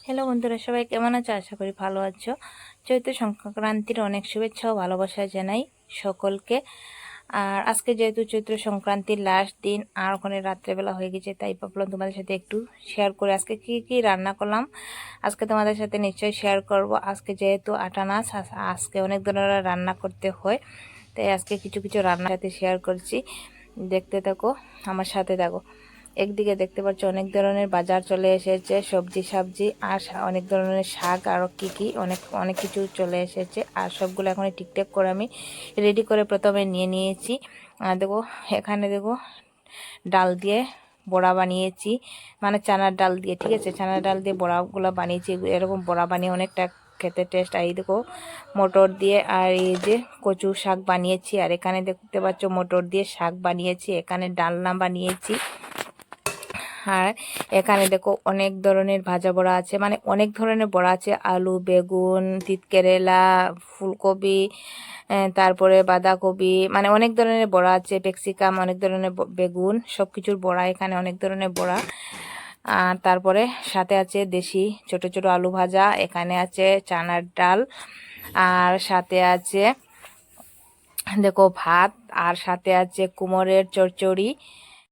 Hello বন্ধুরা, সবাই কেমন আছো? আশা করি ভালো আছো। চৈত্র সংক্রান্তির অনেক শুভেচ্ছা ও ভালোবাসা জানাই সকলকে। আর আজকে যেহেতু চৈত্র সংক্রান্তির লাস্ট দিন আর ওখানে রাত্রেবেলা হয়ে গেছে, তাই ভাবলাম তোমাদের সাথে একটু শেয়ার করে আজকে কি কি রান্না করলাম আজকে তোমাদের সাথে নিশ্চয়ই শেয়ার করব। আজকে যেহেতু আটানাস, আজকে অনেক ধরনের রান্না করতে হয়, তাই আজকে কিছু কিছু রান্নার সাথে শেয়ার করছি। দেখতে থাকো, আমার সাথে থাকো। একদিকে দেখতে পাচ্ছ অনেক ধরনের বাজার চলে এসেছে, সবজি সবজি আর অনেক ধরনের শাক, আরও কি কি অনেক অনেক কিছু চলে এসেছে। আর সবগুলো এখন ঠিকঠাক করে আমি রেডি করে প্রথমে নিয়ে নিয়েছি। আর দেখো, এখানে দেখো ডাল দিয়ে বড়া বানিয়েছি, মানে চানার ডাল দিয়ে, ঠিক আছে, চানার ডাল দিয়ে বড়াগুলো বানিয়েছি। এরকম বড়া বানিয়ে অনেকটা খেতে টেস্ট। আর এই দেখো মটর দিয়ে, আর এই যে কচু শাক বানিয়েছি। আর এখানে দেখতে পাচ্ছ মটর দিয়ে শাক বানিয়েছি, এখানে ডালনা বানিয়েছি। আর এখানে দেখো অনেক ধরনের ভাজা বড়া আছে, মানে অনেক ধরনের বড়া আছে, আলু, বেগুন, তিতকেরেলা, ফুলকপি, তারপরে বাঁধাকপি, মানে অনেক ধরনের বড়া আছে, ক্যাপসিকাম, অনেক ধরনের বেগুন, সব কিছুর বড়া, এখানে অনেক ধরনের বড়া। আর তারপরে সাথে আছে দেশি ছোট ছোট আলু ভাজা, এখানে আছে চানার ডাল, আর সাথে আছে দেখো ভাত, আর সাথে আছে কুমড়ের চচ্চড়ি,